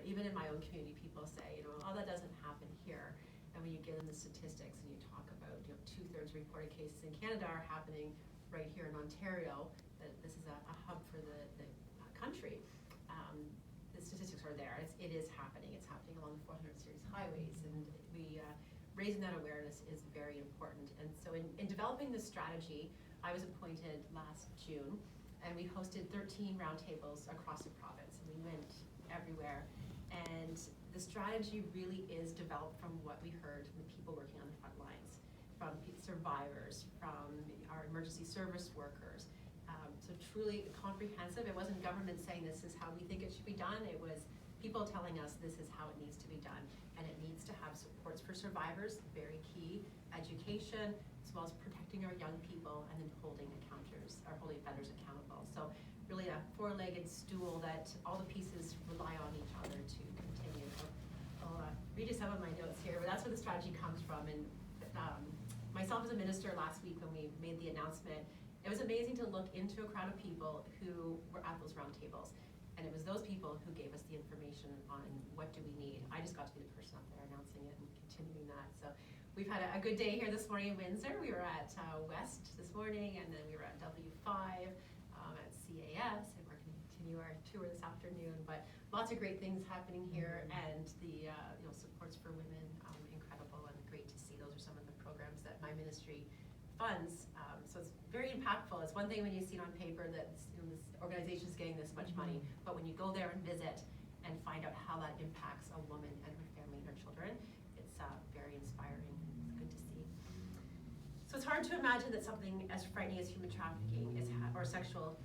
even in my own community, people say, oh, that doesn't happen here. And when you get in the statistics and you talk about, 2/3 reported cases in Canada are happening right here in Ontario, that this is a hub for the country. The statistics are there. It is happening. It's happening along the 400 series highways, and raising that awareness is very important. And so in developing this strategy, I was appointed last June, and we hosted 13 roundtables across the province, and we went everywhere. And the strategy really is developed from what we heard from the people working on the front lines, from survivors, from our emergency service workers. So truly comprehensive. It wasn't government saying this is how we think it should be done. It was people telling us this is how it needs to be done. And it needs to have supports for survivors, very key, education, as well as protecting our young people, and then holding offenders accountable. So really a four-legged stool that all the pieces rely on each other to continue. I'll read you some of my notes here, but that's where the strategy comes from. And myself as a minister last week when we made the announcement, it was amazing to look into a crowd of people who were at those roundtables. And it was those people who gave us the information on what do we need. I just got to be the person up there announcing it and continuing that. So we've had a good day here this morning in Windsor. We were at West this morning, and then we were at W5, at CAS, and we're going to continue our tour this afternoon. But lots of great things happening here, and the supports for women, incredible and great to see. Those are some of the programs that my ministry funds. So it's very impactful. It's one thing when you see it on paper that this organization is getting this much money, but when you go there and visit and find out how that impacts a woman and her family and her children, it's very inspiring. It's good to see. So it's hard to imagine that something as frightening as human trafficking or sexual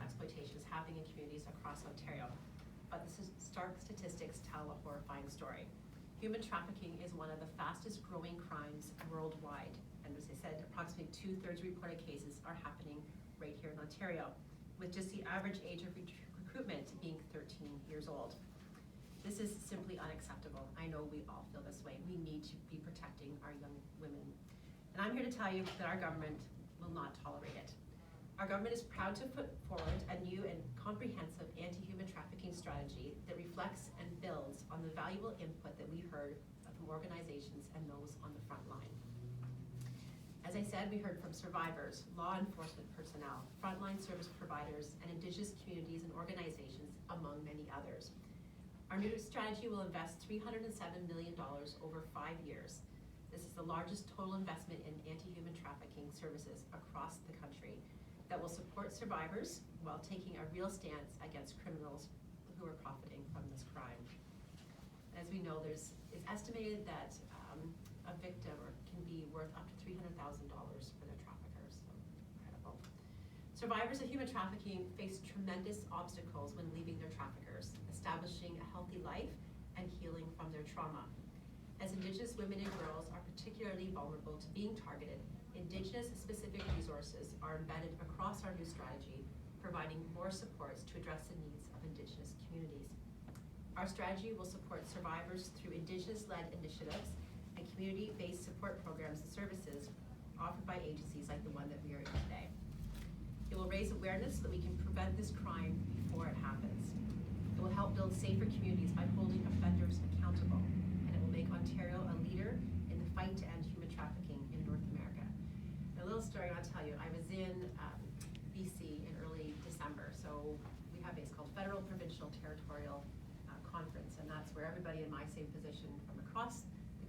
exploitation is happening in communities across Ontario. But the stark statistics tell a horrifying story. Human trafficking is one of the fastest growing crimes worldwide. And as I said, approximately 2/3 reported cases are happening right here in Ontario, with just the average age of recruitment being 13 years old. This is simply unacceptable. I know we all feel this way. We need to be protecting our young women. And I'm here to tell you that our government will not tolerate it. Our government is proud to put forward a new and comprehensive anti-human trafficking strategy that reflects and builds on the valuable input that we heard from organizations and those on the front line. As I said, we heard from survivors, law enforcement personnel, frontline service providers, and Indigenous communities and organizations, among many others. Our new strategy will invest $307 million over 5 years. This is the largest total investment in anti-human trafficking services across the country that will support survivors while taking a real stance against criminals who are profiting from this crime. As we know, it's estimated that a victim can be worth up to $300,000 for their traffickers. So incredible. Survivors of human trafficking face tremendous obstacles when leaving their traffickers, establishing a healthy life and healing from their trauma. As Indigenous women and girls are particularly vulnerable to being targeted, Indigenous specific resources are embedded across our new strategy, providing more supports to address the needs of Indigenous communities. Our strategy will support survivors through Indigenous-led initiatives and community-based support programs and services offered by agencies like the one that we are in today. It will raise awareness so that we can prevent this crime before it happens. It will help build safer communities by holding offenders accountable, and it will make Ontario a leader in the fight to end human trafficking in North America. And a little story I'll tell you. I was in BC in early December, so we have what's called Federal, Provincial, Territorial Conference, and that's where everybody in my same position from across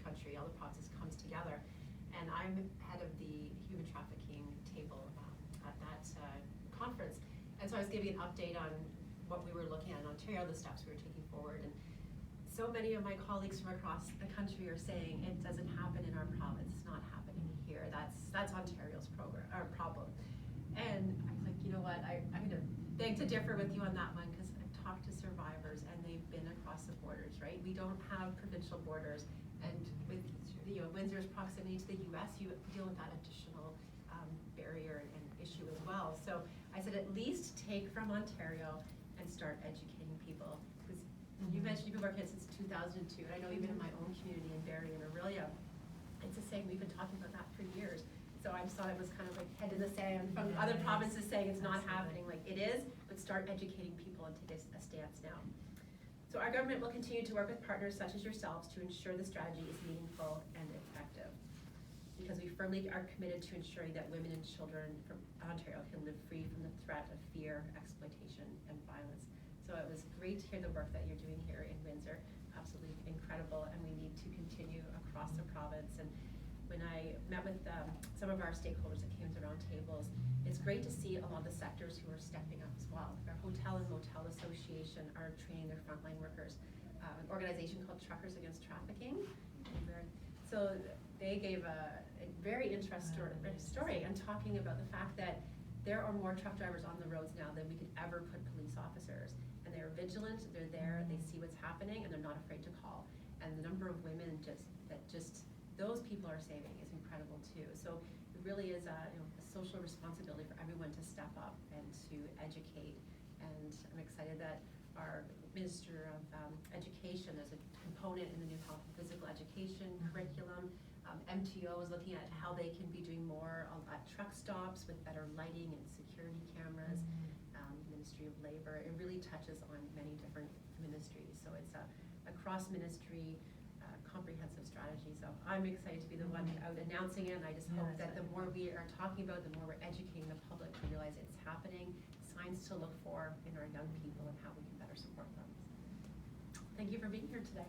country, all the provinces comes together, and I'm head of the human trafficking table at that conference. And so I was giving an update on what we were looking at in Ontario, the steps we were taking forward, and so many of my colleagues from across the country are saying it doesn't happen in our province, it's not happening here. That's Ontario's problem. And I was like, you know what? I'm going to beg to differ with you on that one, because I've talked to survivors and they've been across the borders, right? We don't have provincial borders. And with Windsor's proximity to the U.S., you deal with that additional barrier and issue as well. So I said, at least take from Ontario and start educating people. Because you mentioned you've been working since 2002, and I know even in my own community in Barrie and Orillia, it's the same. We've been talking about that for years. So I just thought it was kind of like head in the sand from other provinces saying it's not happening. Like, it is, but start educating people and take a stance now. So So our government will continue to work with partners such as yourselves to ensure the strategy is meaningful and effective, because we firmly are committed to ensuring that women and children from Ontario can live free from the threat of fear, exploitation, and violence. So it was great to hear the work that you're doing here in Windsor. Absolutely incredible, and we need to continue across the province. And when I met with some of our stakeholders that came to round tables, it's great to see a lot of the sectors who are stepping up as well. Our Hotel and Motel Association are training their frontline workers. An organization called Truckers Against Trafficking. So they gave a very interesting story and talking about the fact that there are more truck drivers on the roads now than we could ever put police officers. And they're vigilant, they're there, they see what's happening, and they're not afraid to call. And the number of women those people are saving is incredible too. So it really is a social responsibility for everyone to step up and to educate. And I'm excited that our Minister of Education, there's a component in the new health and physical education curriculum. MTO is looking at how they can be doing more at truck stops with better lighting and security cameras. Ministry of Labor, it really touches on many different ministries. So it's a cross-ministry comprehensive strategy. So I'm excited to be the one out announcing it, and I just hope that the more we are talking about, the more we're educating the public to realize it's happening, signs to look for in our young people, and how we can better support them. Thank you for being here today.